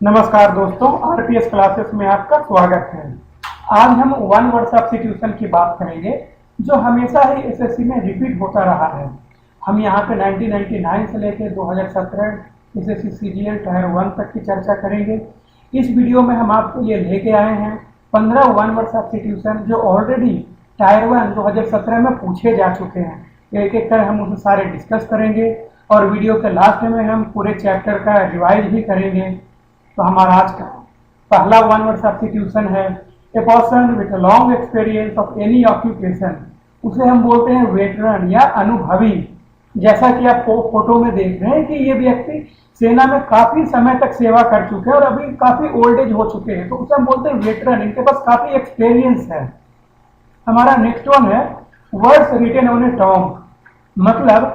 नमस्कार दोस्तों, RPS classes में आपका स्वागत है। आज हम वन वर्ड सब्स्टिट्यूशन की बात करेंगे जो हमेशा ही एसएससी में रिपीट होता रहा है। हम यहाँ पे 1999 से लेकर 2017 एसएससी सीजीएल टायर 1 तक की चर्चा करेंगे। इस वीडियो में हम आपके लिए लेके आए हैं 15 वन वर्ड सब्स्टिट्यूशन जो ऑलरेडी टायर 1 2017 में पूछे जा चुके हैं। एक एक कर हम उसे सारे डिस्कस करेंगे और वीडियो के लास्ट में हम पूरे चैप्टर का रिवाइज भी करेंगे। तो हमारा आज का पहला वन वर्ड सब्स्टिट्यूशन है a person with long experience of any occupation. उसे हम बोलते हैं वेटरन या अनुभवी। जैसा कि आप फोटो में देख रहे हैं कि ये व्यक्ति सेना में काफी समय तक सेवा कर चुके हैं और अभी काफी ओल्ड एज हो चुके हैं, तो उसे हम बोलते हैं वेटरन। इनके पास काफी एक्सपीरियंस है। हमारा नेक्स्ट वन है words written on a tomb. मतलब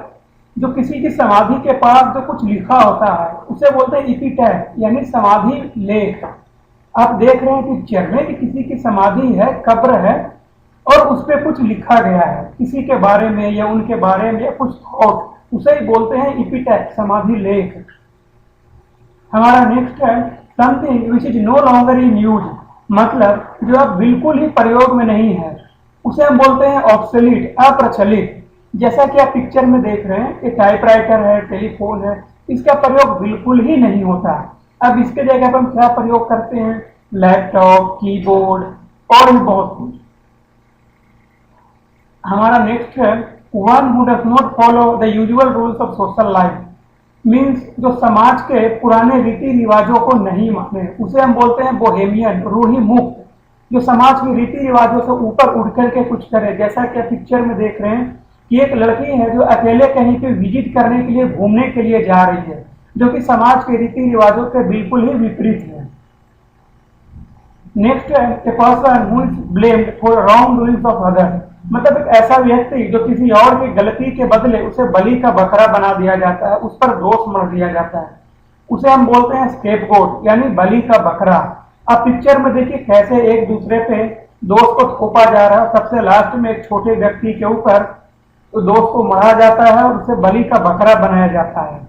जो किसी की समाधि के पास जो कुछ लिखा होता है उसे बोलते हैं एपिटैफ यानी समाधि लेख। आप देख रहे हैं पिक्चर में कि किसी की समाधि है, कब्र है और उस पर कुछ लिखा गया है किसी के बारे में या उनके बारे में या कुछ थॉट, उसे ही बोलते हैं एपिटैफ, समाधि लेख। हमारा नेक्स्ट है something which is no longer in use. मतलब जो अब बिल्कुल ही प्रयोग में नहीं है उसे हम बोलते हैं ऑब्सोलीट, अप्रचलित। जैसा कि आप पिक्चर में देख रहे हैं कि टाइपराइटर है, टेलीफोन है, इसका प्रयोग बिल्कुल ही नहीं होता। अब इसके जगह पर हम क्या प्रयोग करते हैं? लैपटॉप, कीबोर्ड और भी बहुत कुछ। हमारा नेक्स्ट है one who does not follow the usual rules of social life. Means जो समाज के पुराने रीति रिवाजों को नहीं माने उसे हम बोलते हैं बोहेमियन, रूही मुक्त। जो समाज के रीति रिवाजों से ऊपर उठ करके कुछ करे। जैसा कि आप पिक्चर में देख रहे हैं कि एक लड़की है जो अकेले कहीं पे विजिट करने के लिए, घूमने के लिए जा रही है, जो कि समाज के रीति रिवाजों के बिल्कुल ही विपरीत है। नेक्स्ट है a person who is blamed for wrong doings of others. मतलब एक ऐसा व्यक्ति जो किसी और की गलती के बदले उसे बलि का बकरा बना दिया जाता है, उस पर दोष मढ़ दिया जाता है, उसे हम बोलते हैं स्केपगोट यानी बलि का बकरा। अब पिक्चर में देखिए कैसे एक दूसरे पे दोष को थोपा जा रहा है। सबसे लास्ट में एक छोटे व्यक्ति के ऊपर तो दोस्त को मरा जाता है और उसे बलि का बकरा बनाया जाता है।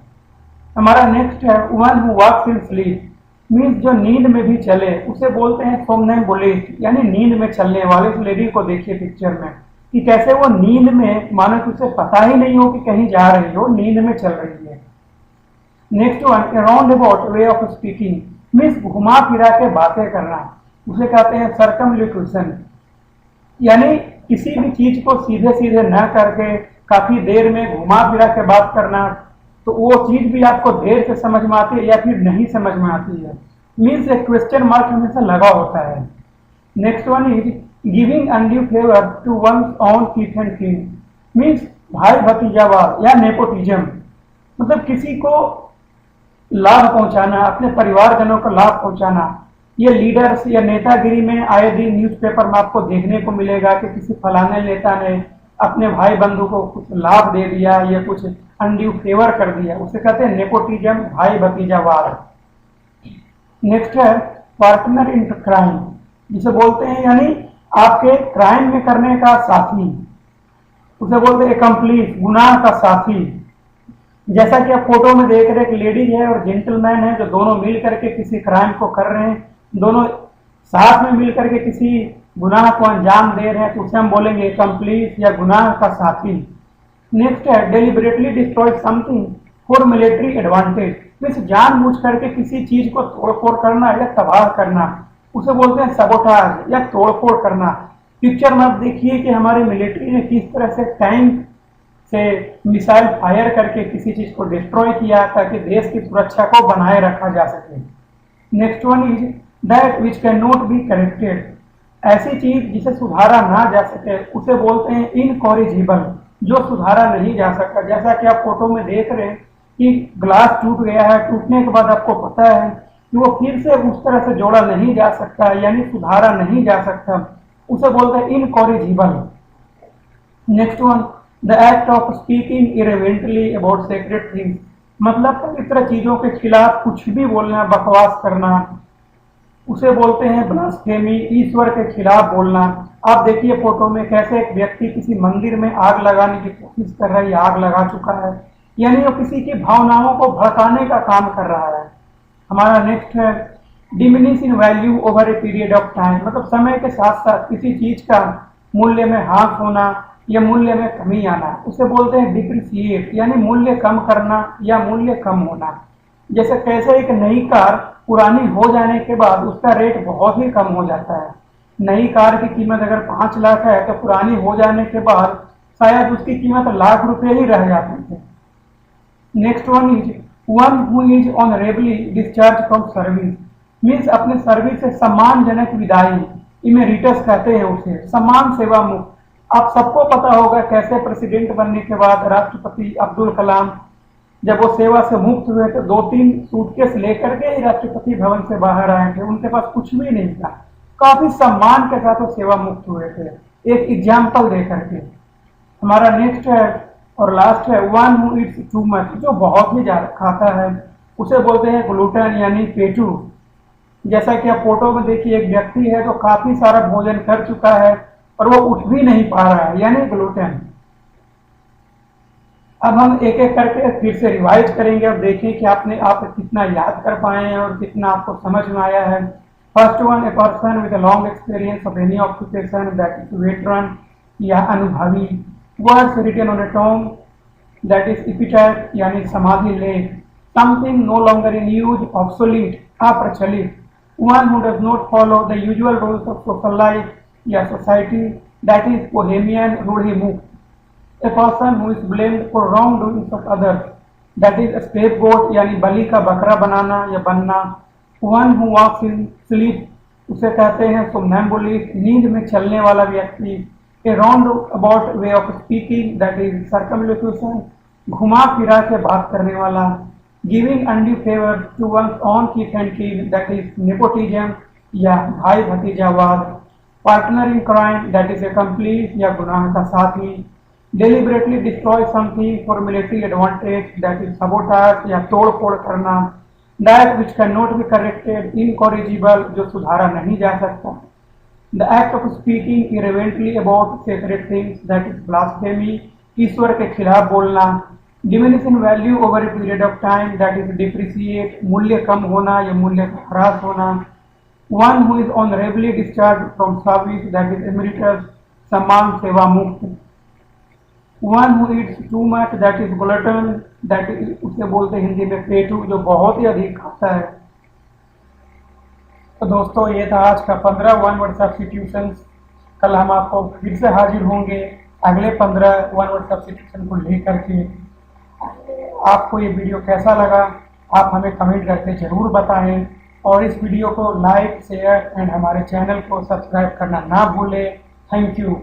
हमारा नेक्स्ट है one who walks in sleep. Means जो नींद में भी चले उसे बोलते हैं सोमनैम्बुलिस्ट यानी नींद में चलने वाले। इस लेडी को देखिए पिक्चर में कि कैसे वो नींद में, मानो कि उसे पता ही नहीं हो कि कहीं जा रही हो, नींद में चल रही है। Next one round about way of speaking. Means घुमा फिरा के बातें करना, उसे कहते हैं सर्कमलोक्यूशन। यानी किसी भी चीज को सीधे सीधे न करके काफी देर में घुमा फिरा के बात करना, तो वो चीज भी आपको देर से समझ में आती है या फिर नहीं समझ में आती है। मीन्स एक क्वेश्चन मार्क हमेशा लगा होता है। Next one is giving undue favour to one's own kith and kin. Means भाई भतीजावाद या नेपोटिज्म। मतलब किसी को लाभ पहुंचाना, अपने परिवारजनों को लाभ पहुंचाना। ये लीडर्स या नेतागिरी में आए दिन न्यूज़पेपर में आपको देखने को मिलेगा कि किसी फलाने नेता ने अपने भाई बंधु को कुछ लाभ दे दिया या कुछ अनड्यू फेवर कर दिया, उसे कहते हैं नेपोटिज्म, भाई भतीजावाद। नेक्स्ट है पार्टनर इन क्राइम, जिसे बोलते हैं यानी आपके क्राइम में करने का साथी, उसे बोलते हैं एक्कम्प्लीस, गुनाह का साथी। जैसा कि आप फोटो में देख रहे हैं कि लेडीज है और जेंटलमैन है जो दोनों मिल करके किसी क्राइम को कर रहे हैं, दोनों साथ में मिल करके किसी गुनाह को अंजाम दे रहे हैं, तो उसे हम बोलेंगे एक्कम्प्लीस या गुनाह का साथी। नेक्स्ट है deliberately destroy something for military advantage. Means जानबूझ करके किसी चीज को तोड़फोड़ करना या तबाह करना, उसे बोलते हैं सबोटाज या तोड़फोड़ करना। पिक्चर में आप देखिए कि हमारे मिलिट्री ने किस तरह से टैंक से मिसाइल फायर करके किसी चीज को डिस्ट्रॉय किया ताकि देश की सुरक्षा को बनाए रखा जा सके। Next one is that which can not be corrected. ऐसी चीज जिसे सुधारा ना जा सके उसे बोलते हैं इनकॉरिजिबल, जो सुधारा नहीं जा सकता। जैसा कि आप फोटो में देख रहे हैं कि ग्लास टूट गया है, टूटने के बाद आपको पता है कि वो फिर से उस तरह से जोड़ा नहीं जा सकता यानी सुधारा नहीं जा सकता, उसे बोलते हैं incorrigible. Next one the act of speaking irreverently about sacred things. मतलब पवित्र चीजों के खिलाफ कुछ भी बोलना, बकवास करना, उसे बोलते हैं ब्लास्फेमी, ईश्वर के खिलाफ बोलना। आप देखिए फोटो में कैसे एक व्यक्ति किसी मंदिर में आग लगाने की कोशिश कर रहा है, आग लगा चुका है, यानी वो किसी की भावनाओं को भड़काने का काम कर रहा है। हमारा नेक्स्ट है diminish in value over a period of time, मतलब समय के साथ साथ किसी चीज का मूल्य में ह्रास होना या मूल्य में कमी आना, उसे बोलते हैं डिप्रिसिएट, यानी मूल्य कम करना या मूल्य कम होना। जैसे कैसे एक नई कार पुरानी हो जाने के बाद उसका रेट बहुत ही कम हो जाता है। नई कार की कीमत अगर 5 लाख है तो पुरानी हो जाने के बाद शायद उसकी कीमत लाख रुपए ही रह जाती है। Next one is one who is honourably discharge from service, means अपने सर्विस से सम्मानजनक विदाई, इमेरिटस कहते हैं उसे, सम्मान सेवा मुक्त। आप सबको पता होगा कैसे प्रेसिडेंट बनने के बाद राष्ट्रपति अब्दुल कलाम जब वो सेवा से मुक्त हुए तो 2-3 सूटकेस लेकर के ही राष्ट्रपति भवन से बाहर आए थे, उनके पास कुछ भी नहीं था, काफी सम्मान के साथ वो सेवा मुक्त हुए थे, एक एग्जाम्पल दे करके। हमारा नेक्स्ट है और लास्ट है one who it's too much, जो बहुत ही ज्यादा खाता है, उसे बोलते हैं ग्लूटन यानी पेटू। जैसा कि आप फोटो में देखिए एक व्यक्ति है जो काफी सारा भोजन कर चुका है और वो उठ भी नहीं पा रहा है, यानी ग्लूटन। अब हम एक एक करके फिर से रिवाइज करेंगे और देखें कि आप कितना याद कर पाए हैं और कितना आपको समझ में आया है। First one, a person with a long experience of any occupation, that is veteran या अनुभवी। Words written on a tomb, that is epitaph यानी समाधि लेख। Something no longer in use, obsolete अप्रचलित। One who does not follow the usual rules of social life या society, that is bohemian रूढ़िमुक्त। A person who is blamed for wrongdoings of others, that is a scapegoat यानी बलि का बकरा बनाना या बनना। One who walks in sleep, उसे कहते हैं somnambulist, नींद में चलने वाला व्यक्ति। A roundabout way of speaking, that is circumlocution, घुमा फिरा के बात करने वाला। Giving undue favor to one's own kith and kin, that is nepotism या भाई भतीजावाद। Partner in crime, that is accomplice या गुनाह का साथी। Deliberately destroy something for military advantage, that is sabotage या तोड़ फोड़ करना। That which cannot be corrected, incorrigible, जो सुधारा नहीं जा सकता। The act of speaking irreverently about sacred things, that is blasphemy, ईश्वर के खिलाफ बोलना। Diminish in value over a period of time, that is depreciate, मूल्य कम होना या मूल्य का ह्रास होना। One who is honorably discharged from service, that is emeritus, सम्मान सेवा मुक्त। One who eats too much, that is glutton, that is उसे बोलते हैं हिंदी में पेटू, जो बहुत ही अधिक खाता है। तो दोस्तों ये था आज का 15 वन वर्ड सब्स्टिट्यूशंस। कल हम आपको फिर से हाजिर होंगे अगले 15 वन वर्ड सब्स्टिट्यूशन को लेकर के। आपको ये वीडियो कैसा लगा आप हमें कमेंट करके जरूर बताएं और इस वीडियो को लाइक शेयर एंड हमारे चैनल को सब्सक्राइब करना ना भूलें। Thank you.